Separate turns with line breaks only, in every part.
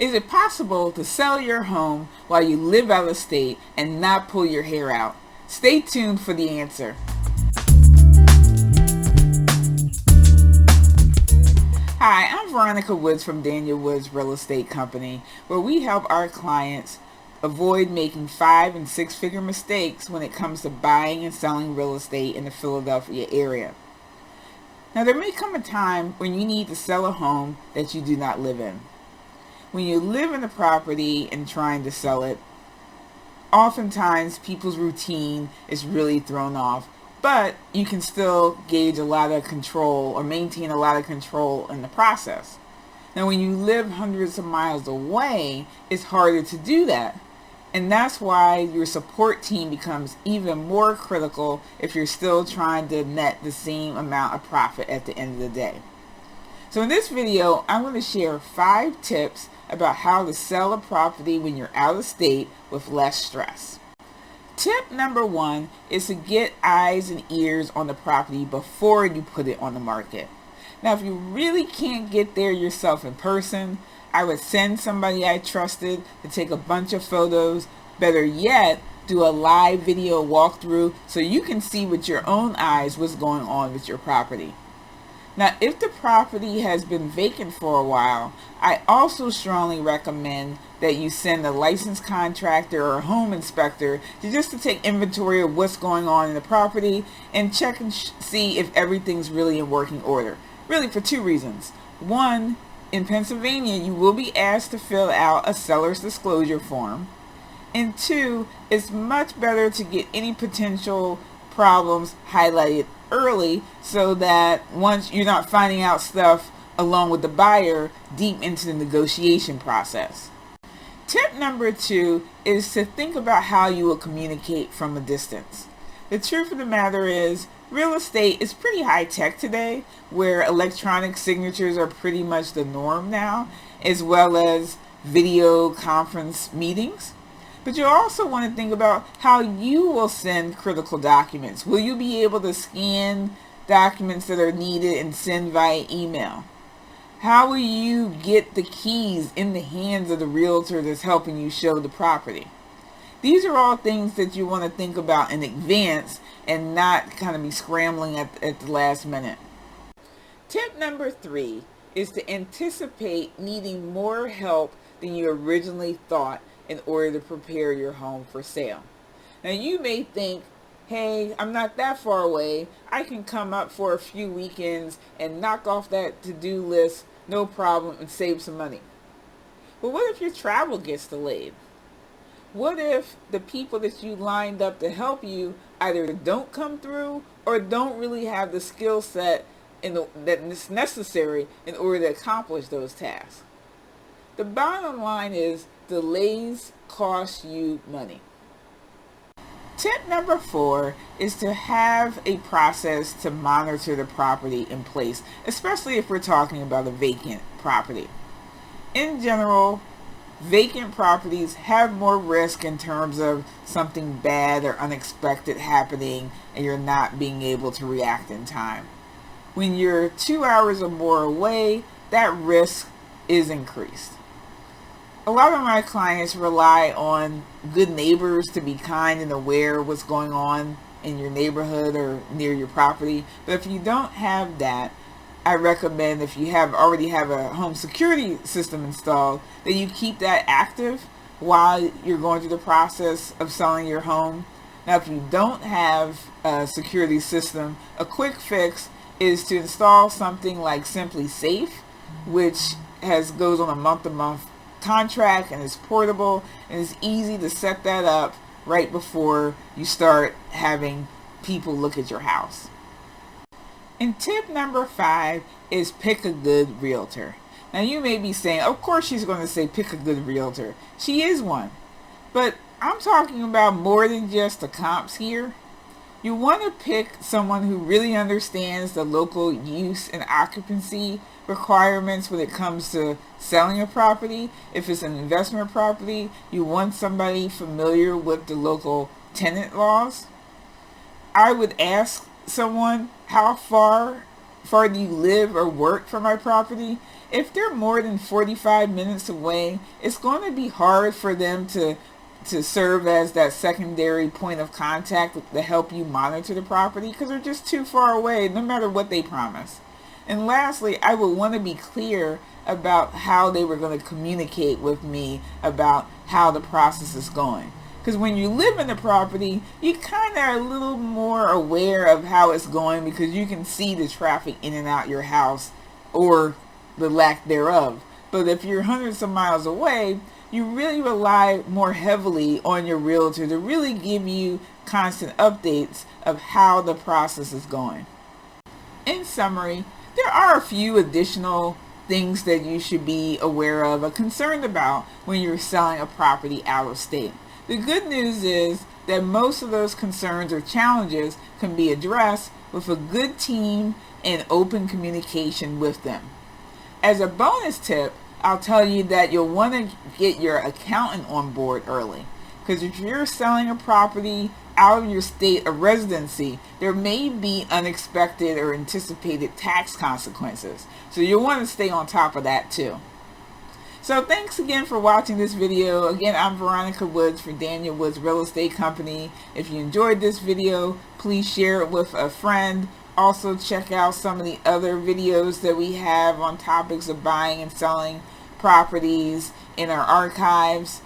Is it possible to sell your home while you live out of state and not pull your hair out? Stay tuned for the answer. Hi, I'm Veronica Woods from Daniel Woods Real Estate Company, where we help our clients avoid making 5- and 6-figure mistakes when it comes to buying and selling real estate in the Philadelphia area. Now, there may come a time when you need to sell a home that you do not live in. When you live in a property and trying to sell it, oftentimes people's routine is really thrown off, but you can still gauge a lot of control or maintain a lot of control in the process. Now, when you live hundreds of miles away, it's harder to do that. And that's why your support team becomes even more critical if you're still trying to net the same amount of profit at the end of the day. So in this video, I'm going to share 5 tips about how to sell a property when you're out of state with less stress. Tip number 1 is to get eyes and ears on the property before you put it on the market. Now, if you really can't get there yourself in person, I would send somebody I trusted to take a bunch of photos. Better yet, do a live video walkthrough so you can see with your own eyes what's going on with your property. Now, if the property has been vacant for a while, I also strongly recommend that you send a licensed contractor or a home inspector to take inventory of what's going on in the property and check and see if everything's really in working order. Really, for 2 reasons. 1, in Pennsylvania, you will be asked to fill out a seller's disclosure form. And 2, it's much better to get any potential problems highlighted early so that once you're not finding out stuff along with the buyer deep into the negotiation process. Tip number 2 is to think about how you will communicate from a distance. The truth of the matter is, real estate is pretty high tech today, where electronic signatures are pretty much the norm now, as well as video conference meetings. But you also want to think about how you will send critical documents. Will you be able to scan documents that are needed and send via email? How will you get the keys in the hands of the realtor that's helping you show the property? These are all things that you want to think about in advance and not kind of be scrambling at the last minute. Tip number 3 is to anticipate needing more help than you originally thought in order to prepare your home for sale. Now, you may think, hey, I'm not that far away. I can come up for a few weekends and knock off that to-do list, no problem, and save some money. But what if your travel gets delayed? What if the people that you lined up to help you either don't come through or don't really have the skill set that's necessary in order to accomplish those tasks? The bottom line is delays cost you money. Tip number 4 is to have a process to monitor the property in place, especially if we're talking about a vacant property. In general, vacant properties have more risk in terms of something bad or unexpected happening and you're not being able to react in time. When you're 2 hours or more away, that risk is increased. A lot of my clients rely on good neighbors to be kind and aware of what's going on in your neighborhood or near your property. But if you don't have that, I recommend, if you already have a home security system installed, that you keep that active while you're going through the process of selling your home. Now, if you don't have a security system, a quick fix is to install something like Simply Safe, which goes on a month-to-month contract and is portable, and it's easy to set that up right before you start having people look at your house. And tip number 5 is pick a good realtor. Now, you may be saying, of course she's going to say pick a good realtor. She is one. But I'm talking about more than just the comps here. You want to pick someone who really understands the local use and occupancy requirements when it comes to selling a property. If it's an investment property, you want somebody familiar with the local tenant laws. I would ask someone how far far do you live or work from my property? If they're more than 45 minutes away, it's going to be hard for them to serve as that secondary point of contact to help you monitor the property, because they're just too far away no matter what they promise. And lastly, I would want to be clear about how they were going to communicate with me about how the process is going. Because when you live in the property, you kind of are a little more aware of how it's going, because you can see the traffic in and out your house, or the lack thereof. But if you're hundreds of miles away, you really rely more heavily on your realtor to really give you constant updates of how the process is going. In summary, there are a few additional things that you should be aware of or concerned about when you're selling a property out of state. The good news is that most of those concerns or challenges can be addressed with a good team and open communication with them. As a bonus tip, I'll tell you that you'll want to get your accountant on board early, because if you're selling a property out of your state of residency, there may be unexpected or anticipated tax consequences. So you'll want to stay on top of that too. So thanks again for watching this video. Again, I'm Veronica Woods for Daniel Woods Real Estate Company. If you enjoyed this video, please share it with a friend. Also check out some of the other videos that we have on topics of buying and selling properties in our archives.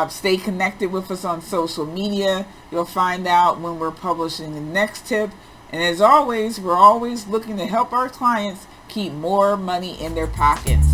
Stay connected with us on social media. You'll find out when we're publishing the next tip. And as always, we're always looking to help our clients keep more money in their pockets.